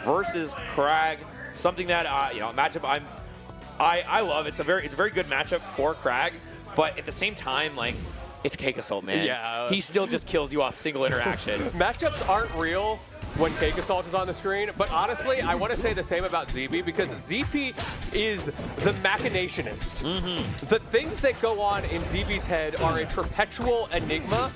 versus Crag. Something that, you know, a matchup I love. It's a very good matchup for Crag, but at the same time, like, it's CakeAssault, man. Yeah. He still just kills you off single interaction. Matchups aren't real when CakeAssault is on the screen, but honestly, I want to say the same about ZeeBee, because ZeeBee is the machinationist. The things that go on in ZeeBee's head are a perpetual enigma,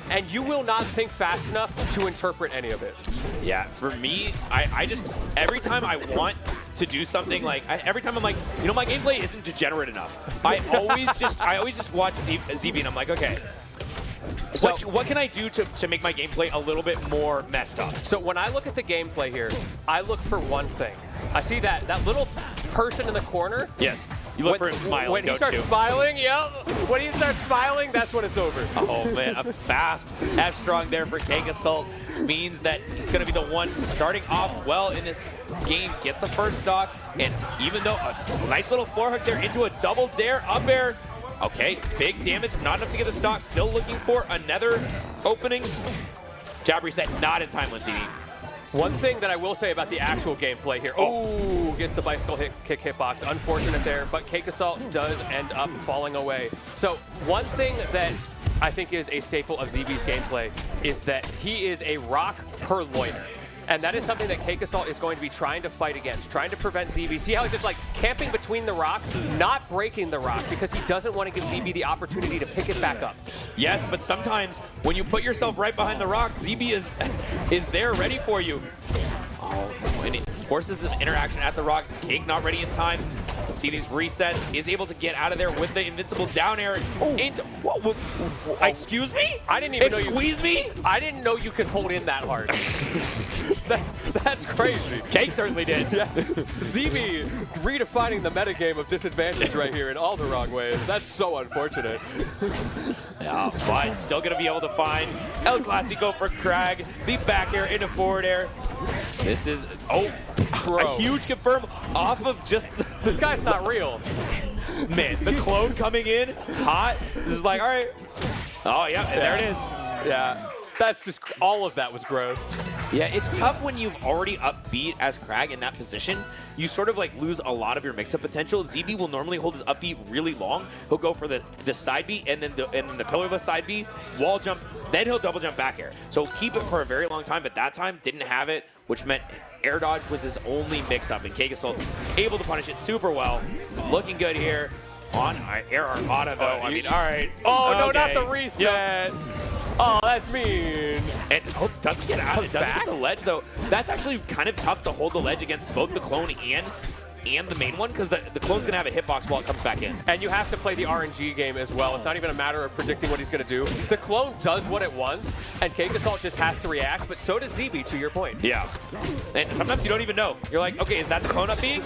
and you will not think fast enough to interpret any of it. Yeah, for me, I just, every time I want to do something, like, every time I'm like, you know, my gameplay isn't degenerate enough. I always just watch ZeeBee and I'm like, okay, So, what can I do to make my gameplay a little bit more messed up? So when I look at the gameplay here, I look for one thing. I see that little person in the corner. Yes, you look for him smiling, When he don't starts you? smiling, yep. When he starts smiling, that's when it's over. Oh man, a fast F-Strong there for CakeAssault means that he's going to be the one starting off well in this game. Gets the first stock, and even though a nice little floor hook there into a double dare up air. Okay, big damage, not enough to get the stock. Still looking for another opening. Jab reset, not in time, Lentini. One thing that I will say about the actual gameplay here. Oh, gets the bicycle kick hitbox. Unfortunate there, but CakeAssault does end up falling away. So one thing that I think is a staple of ZeeBee's gameplay is that he is a rock per loiter. And that is something that CakeAssault is going to be trying to fight against, trying to prevent ZeeBee. See how he's just like camping between the rocks, not breaking the rock, because he doesn't want to give ZeeBee the opportunity to pick it back up. Yes, but sometimes when you put yourself right behind the rock, ZeeBee is there ready for you. Oh, and it forces an interaction at the rock. Cake not ready in time. See these resets, is able to get out of there with the invincible down air. Into, excuse me? I didn't even know you squeeze me? I didn't know you could hold in that hard. That's crazy. Cake certainly did. Yeah. ZeeBee redefining the metagame of disadvantage right here in all the wrong ways. That's so unfortunate. Yeah, but still going to be able to find El Clasico for Crag. The back air into forward air. This is, a huge confirm off of just This guy's not real. Man, the clone coming in hot. This is like, all right. Oh, yeah, and there it is. Yeah, that's just, all of that was gross. Yeah, it's tough when you've already upbeat as Crag in that position. You sort of like lose a lot of your mix-up potential. ZeeBee will normally hold his upbeat really long. He'll go for the side beat and then the pillarless side beat, wall jump, then he'll double jump back air. So keep it for a very long time, but that time didn't have it, which meant air dodge was his only mix-up, and CakeAssault able to punish it super well. Looking good here on Air Armada, though. I mean, all right. Oh, no, okay. not the reset. Yep. Oh, that's mean. And doesn't get out. It doesn't get the ledge, though. That's actually kind of tough to hold the ledge against both the clone and the main one, because the clone's going to have a hitbox while it comes back in. And you have to play the RNG game as well. It's not even a matter of predicting what he's going to do. The clone does what it wants, and CakeAssault just has to react, but so does ZeeBee, to your point. Yeah. And sometimes you don't even know. You're like, okay, is that the clone up B?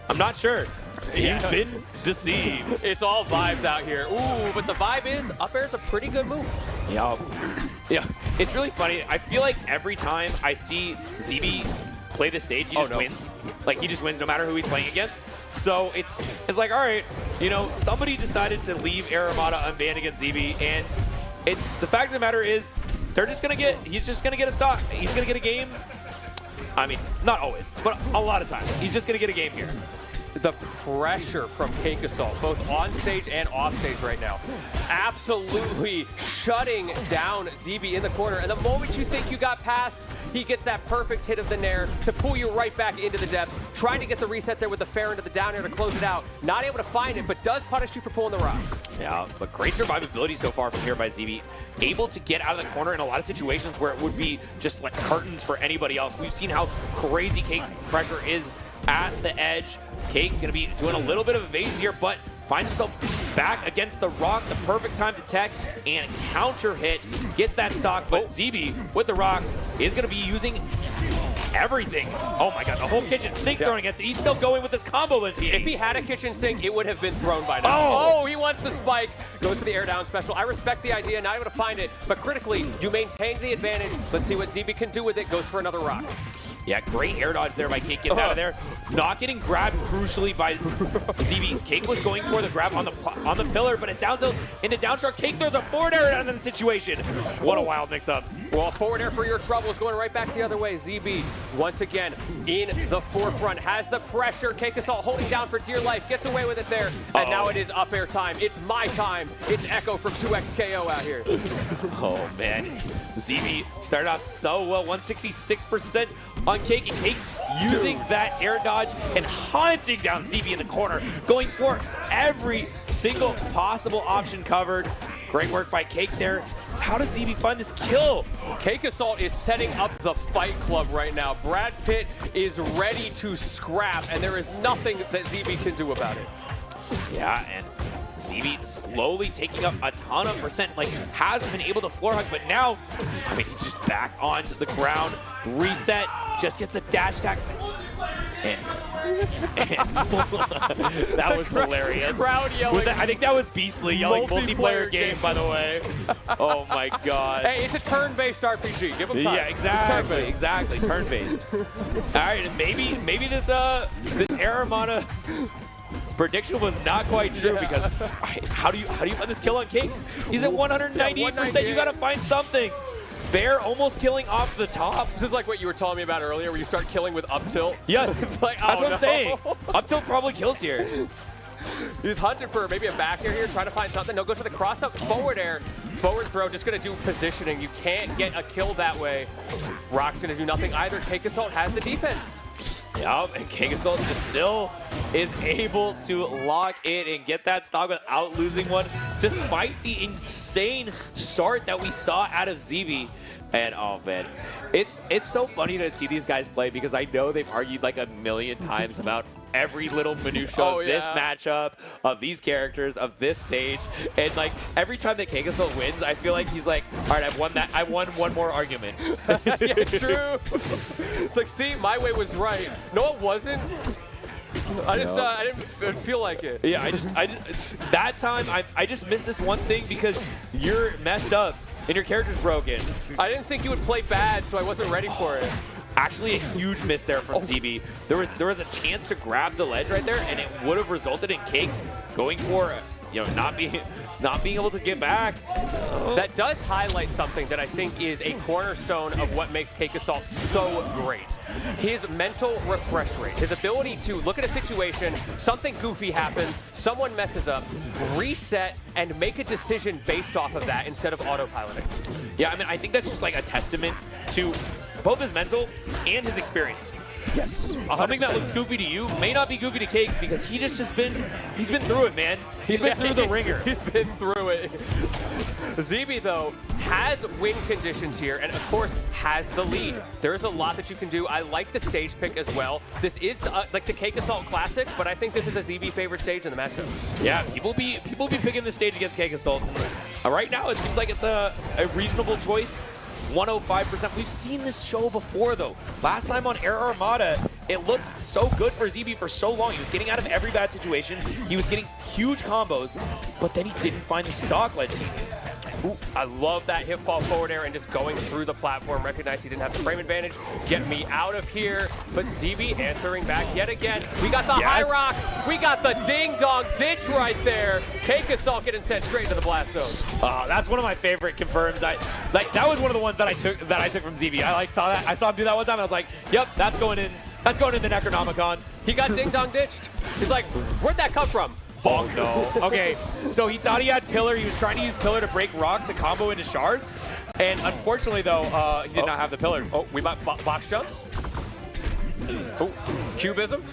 I'm not sure. You've been deceived. It's all vibes out here. Ooh, but the vibe is, up air's a pretty good move. Yeah. Yeah. It's really funny. I feel like every time I see ZeeBee play the stage, he just wins. Like, he just wins no matter who he's playing against. So it's like, all right, you know, somebody decided to leave Air Armada unbanned against ZeeBee, and the fact of the matter is, he's just gonna get a stock. He's gonna get a game. I mean, not always, but a lot of times. He's just gonna get a game here. The pressure from CakeAssault, both on stage and off stage right now, absolutely shutting down ZeeBee in the corner. And the moment you think you got past, he gets that perfect hit of the Nair to pull you right back into the depths, trying to get the reset there with the fair into the down air to close it out. Not able to find it, but does punish you for pulling the rocks. Yeah, but great survivability so far from here by ZeeBee. Able to get out of the corner in a lot of situations where it would be just like curtains for anybody else. We've seen how crazy Cake's pressure is at the edge. Cake gonna be doing a little bit of evasion here, but finds himself back against the rock. The perfect time to tech and counter hit. Gets that stock, but ZeeBee with the rock is gonna be using everything. Oh my god, the whole kitchen sink thrown against it. He's still going with this combo, Lentini. If he had a kitchen sink, it would have been thrown by now. Oh, he wants the spike. Goes for the air down special. I respect the idea, not able to find it, but critically, you maintain the advantage. Let's see what ZeeBee can do with it. Goes for another rock. Yeah, great air dodge there by Cake. Gets out of there. Not getting grabbed crucially by ZeeBee. Cake was going for the grab on the pillar, but it down tilt into down shark. Cake throws a forward air out of the situation. What a wild mix-up. Well, forward air for your troubles going right back the other way. ZeeBee, once again, in the forefront, has the pressure. CakeAssault holding down for dear life, gets away with it there. And now it is up air time. It's my time. It's Echo from 2XKO out here. Oh, man. ZeeBee started off so well, 166% on Cake, and Cake using that air dodge and hunting down ZeeBee in the corner, going for every single possible option covered. Great work by Cake there. How did ZeeBee find this kill? CakeAssault is setting up the Fight Club right now. Brad Pitt is ready to scrap, and there is nothing that ZeeBee can do about it. Yeah, and ZeeBee slowly taking up a ton of percent, like has been able to floor hug, but now, I mean, he's just back onto the ground, reset, just gets the dash attack, and that was hilarious. Crowd yelling. I think that was Beastly yelling multiplayer game, by the way. Oh my god. Hey, it's a turn-based RPG. Give him time. Yeah, exactly, turn-based. All right, and maybe this Air Armada prediction was not quite true, because how do you find this kill on Cake? He's at 198%. You gotta find something. Bear almost killing off the top. This is like what you were telling me about earlier, where you start killing with up tilt. Yes, it's like, that's what I'm saying. Up tilt probably kills here. He's hunting for maybe a back air here, trying to find something. No, goes for the cross up forward air. Forward throw, just gonna do positioning. You can't get a kill that way. Rock's gonna do nothing either. CakeAssault has the defense. Yep, and CakeAssault just still is able to lock in and get that stock without losing one, despite the insane start that we saw out of ZeeBee. And oh man, it's so funny to see these guys play, because I know they've argued like a million times about every little minutia of this matchup, of these characters, of this stage, and like every time that CakeAssault wins, I feel like he's like, all right, I won one more argument. Yeah, true. It's like, see, my way was right. No, it wasn't. I didn't feel like it. Yeah, I just that time I just missed this one thing because you're messed up and your character's broken. I didn't think you would play bad, so I wasn't ready for it. Actually, a huge miss there from ZeeBee. There was a chance to grab the ledge right there, and it would have resulted in Cake going for, not being able to get back. That does highlight something that I think is a cornerstone of what makes CakeAssault so great. His mental refresh rate, his ability to look at a situation, something goofy happens, someone messes up, reset, and make a decision based off of that instead of autopiloting. Yeah, I mean, I think that's just like a testament to both his mental and his experience. Yes. 100%. Something that looks goofy to you may not be goofy to Cake, because he's been through it, man. He's been through the ringer. He's been through it. ZeeBee, though, has win conditions here, and of course has the lead. There's a lot that you can do. I like the stage pick as well. This is like the CakeAssault Classic, but I think this is a ZeeBee favorite stage in the matchup. Yeah, people be picking this stage against CakeAssault. Right now, it seems like it's a reasonable choice. 105%. We've seen this show before, though. Last time on Air Armada, it looked so good for ZeeBee for so long. He was getting out of every bad situation. He was getting huge combos, but then he didn't find the stock ledge. Ooh, I love that hip fall forward air and just going through the platform. Recognize he didn't have the frame advantage. Get me out of here. But ZeeBee answering back yet again. We got the high rock. We got the ding-dong ditch right there. CakeAssault getting sent straight into the blast zone. That's one of my favorite confirms. That was one of the ones that I took from ZeeBee. I saw him do that one time. And I was like, yep, that's going in. That's going in the Necronomicon. He got ding-dong ditched. He's like, where'd that come from? Oh no. Okay, so he thought he had Pillar. He was trying to use Pillar to break Rock to combo into shards. And unfortunately, though, he did not have the Pillar. Oh, we bought box jumps. Oh, cubism.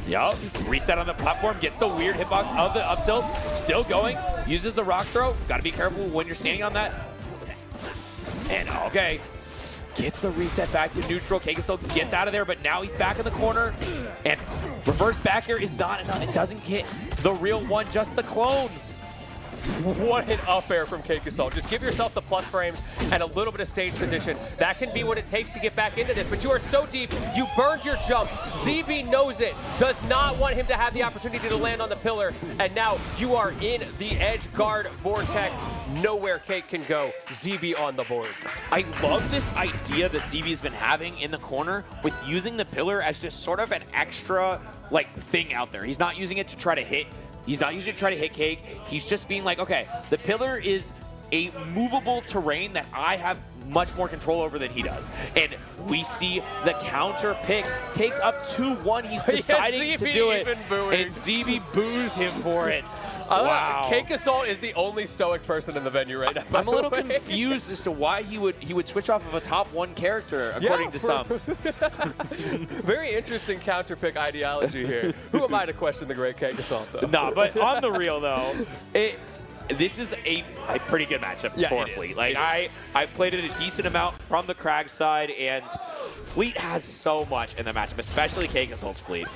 Yup. Reset on the platform. Gets the weird hitbox of the up tilt. Still going. Uses the rock throw. Got to be careful when you're standing on that. And okay. Gets the reset back to neutral. CakeAssault gets out of there, but now he's back in the corner. And reverse back air is not enough. It doesn't get the real one, just the clone. What an up air from CakeAssault. Just give yourself the plus frames and a little bit of stage position. That can be what it takes to get back into this, but you are so deep, you burned your jump. ZeeBee knows it, does not want him to have the opportunity to land on the pillar, and now you are in the edge guard vortex. Nowhere Cake can go. ZeeBee on the board. I love this idea that ZeeBee's been having in the corner with using the pillar as just sort of an extra thing out there. He's not using it to try to hit. He's not using it to try to hit Cake. He's just being like, okay, the pillar is a movable terrain that I have much more control over than he does. And we see the counter pick. Cake's up 2-1. He's deciding to do it. And ZeeBee boos him for it. Wow. CakeAssault is the only stoic person in the venue right now. I'm a little confused as to why he would switch off of a top 1 character, according to some. Very interesting counter pick ideology here. Who am I to question the great CakeAssault, though? No, but on the real, though, this is a pretty good matchup for Fleet. Like, I played it a decent amount from the Krag side, and Fleet has so much in the matchup, especially CakeAssault's Fleet.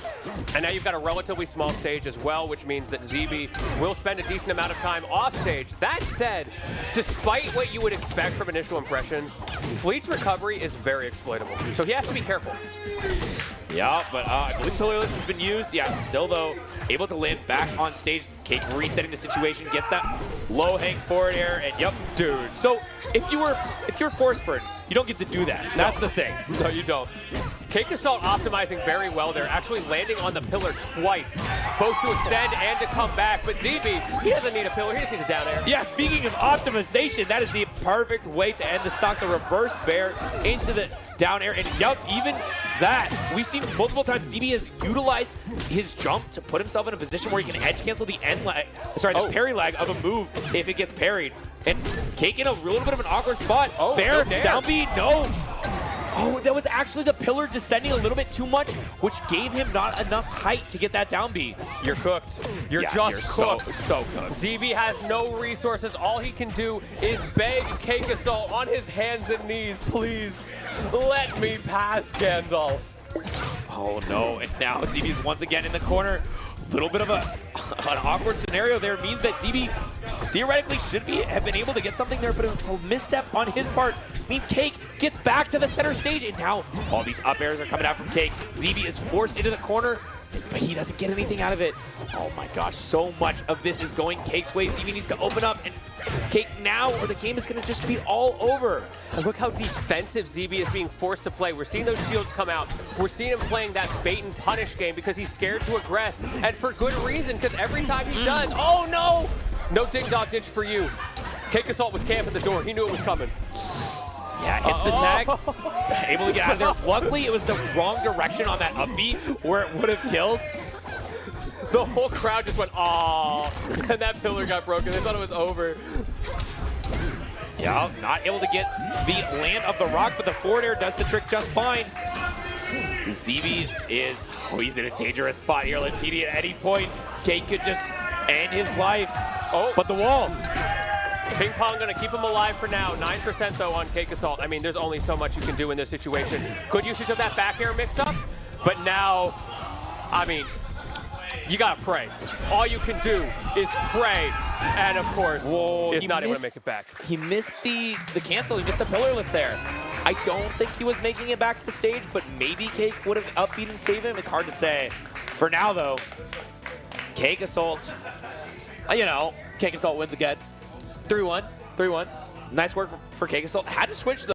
And now you've got a relatively small stage as well, which means that ZeeBee will spend a decent amount of time off stage. That said, despite what you would expect from initial impressions, Fleet's recovery is very exploitable. So he has to be careful. Yeah, but I believe Pillarless has been used. Yeah, still, though, able to land back on stage. Cake resetting the situation, gets that low-hang forward air, and yep. Dude. So if you're Force Burn, you don't get to do that. That's the thing. No, you don't. CakeAssault optimizing very well there, actually landing on the pillar twice, both to extend and to come back. But ZeeBee, he doesn't need a pillar, he just needs a down air. Yeah, speaking of optimization, that is the perfect way to end the stock. The reverse bear into the down air, and yep, even that. We've seen multiple times ZeeBee has utilized his jump to put himself in a position where he can edge cancel the the parry lag of a move if it gets parried. And Cake in a little bit of an awkward spot. Bear, down B, no. Oh, that was actually the pillar descending a little bit too much, which gave him not enough height to get that down B. You're cooked. You're cooked. So cooked. ZeeBee has no resources. All he can do is beg CakeAssault on his hands and knees, please, let me pass, Gandalf. Oh no, and now ZeeBee's once again in the corner. Little bit of an awkward scenario there. Means that ZeeBee theoretically should have been able to get something there, but a misstep on his part means Cake gets back to the center stage, and now all these up airs are coming out from Cake. ZeeBee is forced into the corner, but he doesn't get anything out of it. Oh my gosh, so much of this is going Cake's way. ZeeBee needs to open up, and Cake now, or the game is going to just be all over. And look how defensive ZeeBee is being forced to play. We're seeing those shields come out. We're seeing him playing that bait and punish game because he's scared to aggress, and for good reason, because every time he does, oh no! No ding-dong ditch for you. CakeAssault was camping the door. He knew it was coming. Yeah, hits the tag. Able to get out of there. Luckily, it was the wrong direction on that up B where it would have killed. The whole crowd just went, aww, and that pillar got broken. They thought it was over. Yeah, not able to get the land of the rock, but the forward air does the trick just fine. ZeeBee is, he's in a dangerous spot here. Latini at any point, Cake could just end his life. Oh, but the wall. Ping Pong gonna keep him alive for now. 9% though on CakeAssault. I mean, there's only so much you can do in this situation. Good usage of that back air mix-up, but now, I mean, you gotta pray. All you can do is pray, and of course, he's not able to make it back. He missed the cancel. He missed the pillarless there. I don't think he was making it back to the stage, but maybe Cake would have upbeat and saved him. It's hard to say. For now, though, CakeAssault, you know, CakeAssault wins again. 3-1. 3-1. Nice work for CakeAssault. Had to switch, though.